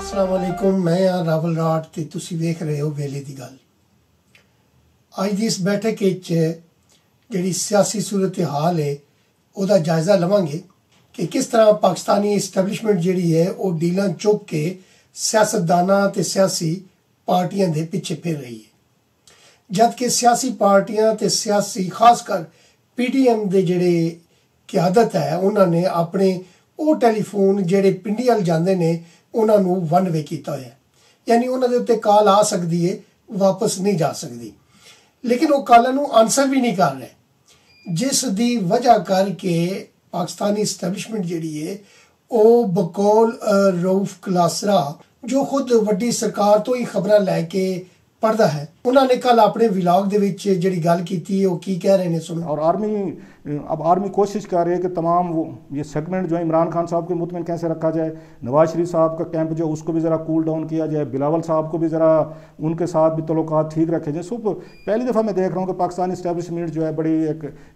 अस्सलाम वालेकुम, मैं हाँ रावल राठ ते तुसी वेख रहे हो वेले दी गल। अज दी इस बैठक जिहड़ी सियासी सूरत हाल है उहदा जायज़ा लवांगे कि किस तरह पाकिस्तानी इस्टैबलिशमेंट जिहड़ी है वो डीलां चुक के सियासतदानां ते सियासी पार्टियां दे पिछे फिर रही है, जबकि सियासी पार्टियां ते सियासी खासकर PDM दे जिहड़े क्यादत है उन्होंने अपने वो टैलीफोन जिहड़े पिंडी अल जांदे ने उन्होंने वन वे किया होया, यानी उन्होंने उत्ते कॉल आ सकती है, वापस नहीं जा सकती, लेकिन वो कॉल नूं आंसर भी नहीं कर रहे, जिस दी वजह करके पाकिस्तानी इस्टैबलिशमेंट जिहड़ी है वो बकौल रऊफ क्लासरा जो खुद वड्डी सरकार तो ही खबरां लैके पढ़दा है, उन्होंने कल अपने व्लॉग दे विच जिहड़ी गल कीती है वो की कह रहे हैं सुनो। और आर्मी कोशिश कर रही है कि तमाम वो ये सेगमेंट जो है इमरान खान साहब को मुतमिन कैसे रखा जाए, नवाज शरीफ साहब का कैंप जो उसको भी ज़रा कूल डाउन किया जाए, बिलावल साहब को भी ज़रा उनके साथ भी तल्लुकात ठीक रखे जाए। सब पहली दफ़ा मैं देख रहा हूँ कि पाकिस्तानी इस्टैबलिशमेंट जो है बड़ी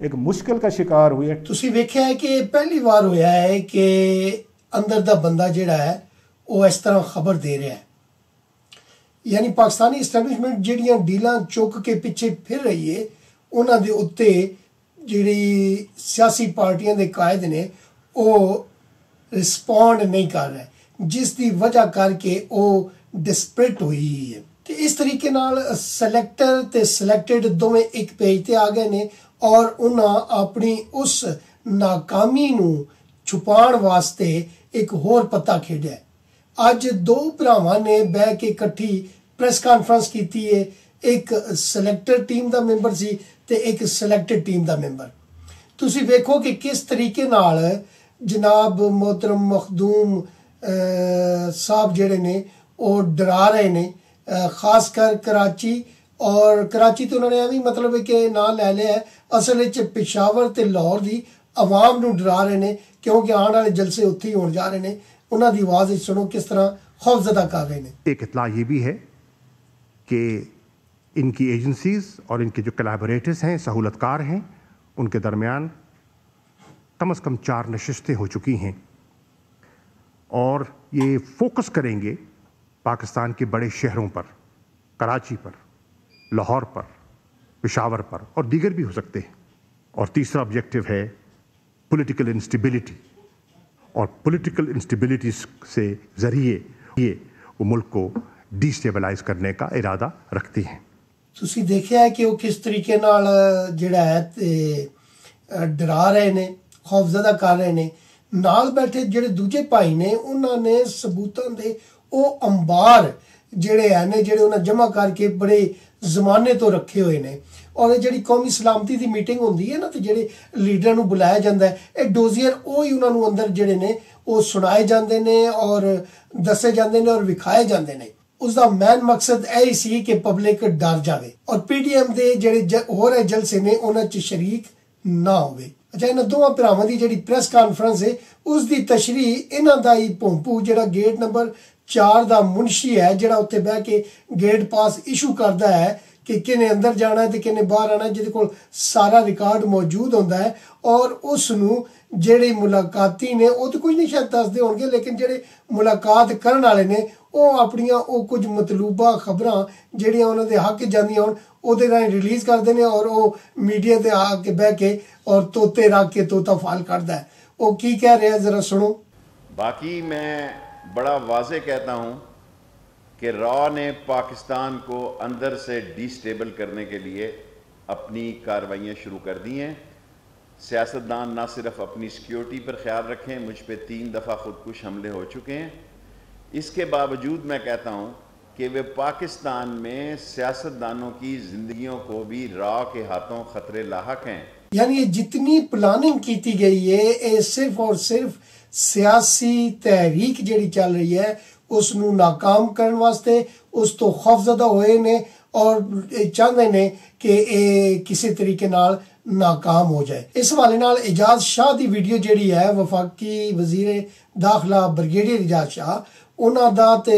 एक मुश्किल का शिकार हुई है। तुसीं वेख्या है कि पहली बार होया है कि अंदर दा बंदा जिहड़ा है वो इस तरह खबर दे रहा है, यानी पाकिस्तानी इस्टैबलिशमेंट जिहड़ियां डीलां चुक के पिछे फिर रही है उन्हां दे उत्ते जिहड़ी सियासी पार्टियां दे कायद ने वो रिस्पॉन्ड नहीं कर रहे, जिस दी वजह करके वो डिस्परेट हुई है। तो इस तरीके नाल सलैक्टर ते सलैक्टेड दोवें एक पेज ते आ गए ने और उन्हां अपनी उस नाकामी नूं छुपाण वास्ते एक होर पत्ता खेडिया। अज दो भरावां ने बह के इकट्ठी प्रेस कॉन्फ्रेंस की है, एक सलैक्टर टीम का मैंबर सी ते एक सलैक्टेड टीम का मैंबर। तुसी वेखो कि किस तरीके नाल जनाब मोहतरम मखदूम साहब जिहड़े ने वो डरा रहे ने, खासकर कराची, और कराची तो उन्होंने भी मतलब कि ना लै लिया है, असल पेशावर ते लाहौर की आवाम नूं डरा रहे ने क्योंकि आने वाले जलसे उत्थे ही होने जा रहे हैं। उन्होंने आवाज़ सुनो किस तरह खौफजदा कर रहे हैं। एक इतला ये भी है कि इनकी एजेंसीज और इनके जो कोलैबोरेटर्स हैं, सहूलतकार हैं, उनके दरमियान कम से कम 4 नशिस्तें हो चुकी हैं और ये फोकस करेंगे पाकिस्तान के बड़े शहरों पर, कराची पर, लाहौर पर, पेशावर पर और दीगर भी हो सकते हैं। और तीसरा ऑब्जेक्टिव है पॉलिटिकल इंस्टेबिलिटी, और पॉलिटिकल इंस्टेबिलिटी से ज़रिए ये वो मुल्क को डिस्टेबलाइज करने का इरादा रखती हैं। तुसी देखिया है कि वो किस तरीके नाल जिहड़ा है ते डरा रहे ने, खौफजदा कर रहे ने। नाल बैठे जिहड़े दूजे भाई ने उन्होंने सबूतां दे वो अंबार जिहड़े है ने जिहड़े उन्हें जमा करके बड़े जमाने तो रखे हुए ने, और जिहड़ी कौमी सलामती की मीटिंग होंदी है ना तो जिहड़े लीडर नूं बुलाया जाता है, ये डोजियर वो ही उन्होंने अंदर जिहड़े ने वो सुनाए जाते हैं और दसे जाते हैं और विखाए जाते हैं। उसका मैन मकसद यही सी कि पब्लिक डर जाए और PDM के जिहड़े होर जलसे ने उन्हां च शरीक ना होवे। अच्छा, इन्हां दोवां भरावां दी जिहड़ी प्रेस कॉन्फ्रेंस है उसकी तशरीह इन्हां दा ही भोंपू जिहड़ा गेट नंबर 4 का मुंशी है जिहड़ा उत्थे बह के गेट पास इशू करता है कि किने अंदर जाना है तो किने बाहर आना है, जिहदे कोल सारा रिकॉर्ड मौजूद होंदा है, और उसनूं जिहड़े मुलाकाती ने वो तो कुछ नहीं शायद दसदे होणगे, लेकिन जिहड़े मुलाकात करन वाले ने वो अपनियां वो कुछ मतलूबा खबरां जिहड़ियां उन्हां दे हक जांदियां होण ਉਹਦੇ ਰਾਹੀਂ रिलीज़ करते हैं और वो मीडिया से आके बह के और तोते रख के तोता फाल करता है। वो की कह रहे हैं ज़रा सुनो। बाकी मैं बड़ा वाज़े कहता हूँ कि रॉ ने पाकिस्तान को अंदर से डिस्टेबल करने के लिए अपनी कार्रवाइयाँ शुरू कर दी हैं। सियासतदान ना सिर्फ अपनी सिक्योरिटी पर ख्याल रखें, मुझ पे 3 दफ़ा खुदकुश हमले हो चुके हैं, इसके बावजूद मैं कहता हूँ कि वे पाकिस्तान में सियासतदानों की ज़िंदगियों को भी रॉ के हाथों ख़तरे लाहक हैं। यानी ये जितनी प्लानिंग की गई है ये सिर्फ और सिर्फ सियासी तहरीक जिहड़ी चल रही है उसनूं नाकाम करने वास्ते, उस तो खौफजदा होए ने और चाहते ने कि ये किसी तरीके नाल नाकाम हो जाए। इस हवाले नाल एजाज शाह की वीडियो जिहड़ी है वफाकी वजीर दाखिला ब्रिगेडियर एजाज शाह उन्हां दा ते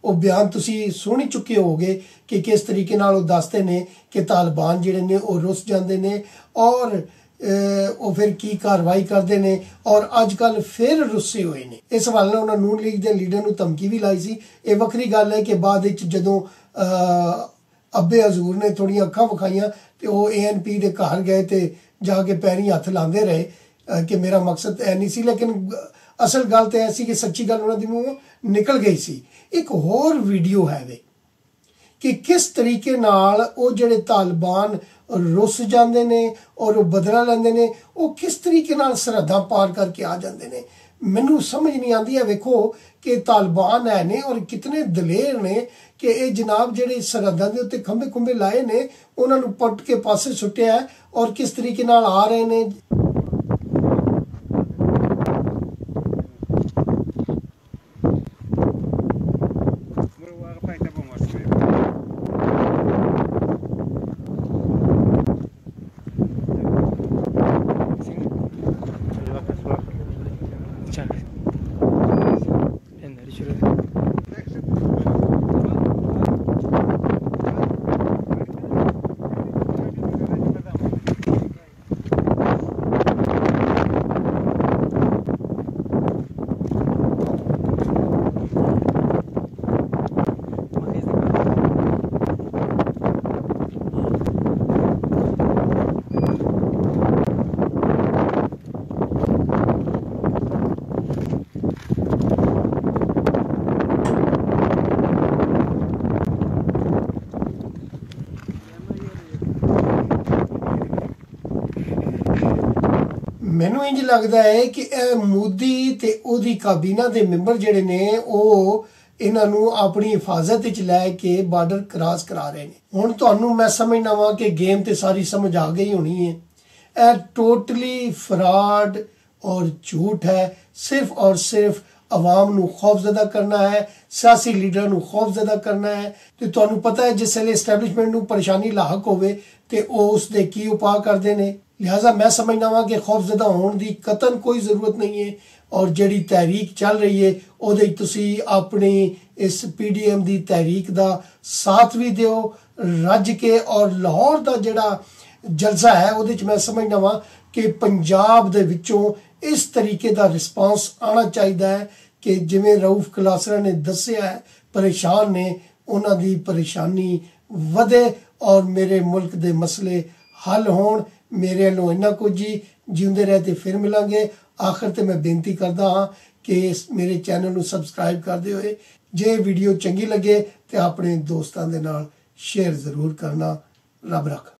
वो बयान तुसी सुन ही चुके होगे कि किस तरीके नाल वो दसते ने कि तालिबान जिहड़े ने वो रुस जांदे ने और ਉਹ ਫਿਰ ਕੀ ਕਾਰਵਾਈ ਕਰਦੇ ਨੇ ਔਰ ਅੱਜ ਕੱਲ ਫਿਰ ਰੁੱਸੇ ਹੋਏ ਨੇ। ਇਸ ਹਵਾਲੇ ਨਾਲ ਉਹਨਾਂ ਨੂਨ ਲੀਗ ਦੇ ਲੀਡਰ ਨੂੰ ਧਮਕੀ ਵੀ ਲਾਈ ਸੀ। ਇਹ ਵੱਖਰੀ ਗੱਲ ਹੈ ਕਿ ਬਾਅਦ ਵਿੱਚ ਜਦੋਂ ਅੱਬੇ ਹਜ਼ੂਰ ਨੇ ਥੋੜੀਆਂ ਅੱਖਾਂ ਵਿਖਾਈਆਂ ਤੇ ਉਹ ANP ਦੇ ਘਰ ਗਏ ਤੇ ਜਾ ਕੇ ਪੈਰੀਂ ਹੱਥ ਲਾਉਂਦੇ ਰਹੇ ਕਿ ਮੇਰਾ ਮਕਸਦ ਇਹ ਨਹੀਂ ਸੀ, ਲੇਕਿਨ ਅਸਲ ਗੱਲ ਤਾਂ ਇਹ ਸੀ ਕਿ ਸੱਚੀ ਗੱਲ ਉਹਨਾਂ ਦੀ ਮੂੰਹੋਂ ਨਿਕਲ ਗਈ ਸੀ। ਇੱਕ ਹੋਰ ਵੀਡੀਓ ਹੈ ਵੇ ਕਿ ਕਿਸ ਤਰੀਕੇ ਨਾਲ ਉਹ ਜਿਹੜੇ ਤਾਲਿਬਾਨ ਰੁੱਸ ਜਾਂਦੇ ਨੇ ਔਰ ਉਹ ਬਦਲਾ ਲੈਂਦੇ ਨੇ, ਉਹ ਕਿਸ ਤਰੀਕੇ ਨਾਲ ਸਰਹੱਦਾਂ ਪਾਰ ਕਰਕੇ ਆ ਜਾਂਦੇ ਨੇ। ਮੈਨੂੰ ਸਮਝ ਨਹੀਂ ਆਉਂਦੀ ਹੈ। ਵੇਖੋ ਕਿ ਤਾਲਿਬਾਨ ਹੈ ਨੇ ਔਰ ਕਿਤਨੇ ਦਲੇਰ ਨੇ ਕਿ ਇਹ ਜਨਾਬ ਜਿਹੜੇ ਸਰਹੱਦਾਂ ਦੇ ਉੱਤੇ ਖੰਭੇ ਖੁੰਭੇ ਲਾਏ ਨੇ ਉਹਨਾਂ ਨੂੰ ਪੱਟ ਕੇ ਪਾਸੇ ਸੁੱਟਿਆ ਔਰ ਕਿਸ ਤਰੀਕੇ ਨਾਲ ਆ ਰਹੇ ਨੇ। ਮੈਨੂੰ ਇੰਜ ਲੱਗਦਾ ਹੈ ਕਿ ਇਹ ਮੋਦੀ ਤੇ ਉਹਦੀ ਕਾਬੀਨਾ ਦੇ ਮੈਂਬਰ ਜਿਹੜੇ ਨੇ ਉਹ ਇਹਨਾਂ ਨੂੰ ਆਪਣੀ ਹਿਫਾਜ਼ਤ ਵਿੱਚ ਲੈ ਕੇ ਬਾਰਡਰ ਕ੍ਰਾਸ ਕਰਾ ਰਹੇ ਨੇ। ਹੁਣ ਤੁਹਾਨੂੰ ਮੈਂ ਸਮਝਦਾ ਵਾਂ ਕਿ ਗੇਮ ਤੇ ਸਾਰੀ ਸਮਝ ਆ ਗਈ ਹੋਣੀ ਹੈ। ਇਹ ਟੋਟਲੀ ਫਰਾਡ ਔਰ ਝੂਠ ਹੈ। ਸਿਰਫ ਔਰ ਸਿਰਫ ਆਵਾਮ ਨੂੰ ਖੌਫਜ਼ਦਾ ਕਰਨਾ ਹੈ, ਸਿਆਸੀ ਲੀਡਰਾਂ ਨੂੰ ਖੌਫਜ਼ਦਾ ਕਰਨਾ ਹੈ। ਤੇ ਤੁਹਾਨੂੰ ਪਤਾ ਹੈ ਜਿਸ ਵੇਲੇ ਐਸਟੈਬਲਿਸ਼ਮੈਂਟ ਨੂੰ ਪਰੇਸ਼ਾਨੀ ਲਾਹਕ ਹੋਵੇ ਤੇ ਉਹ ਉਸ ਦੇ ਕੀ ਉਪਾਅ ਕਰਦੇ ਨੇ। लिहाजा मैं समझना वा कि खौफजदा होने की कतन कोई ज़रूरत नहीं है। और जिहड़ी तहरीक चल रही है उहदे तुसी अपनी इस PDM की तहरीक का साथ भी दिओ रज के। और लाहौर का जिहड़ा जलसा है उहदे च मैं समझना वा कि पंजाब दे विचों इस तरीके का रिस्पॉन्स आना चाहिए है कि जिवें रऊफ कलासरा ने दस्सिया है परेशान ने उन्हां दी परेशानी वधे और मेरे मुल्क दे मसले हल होण। मेरे वालों इन्ना कुछ जी, जिंदे रहते फिर मिलांगे। आखिर ते मैं बेनती करदा हाँ कि मेरे चैनल नूं सबसक्राइब करदे होए जे वीडियो चंगी लगे तो अपने दोस्तां दे नाल शेयर जरूर करना। रब रख।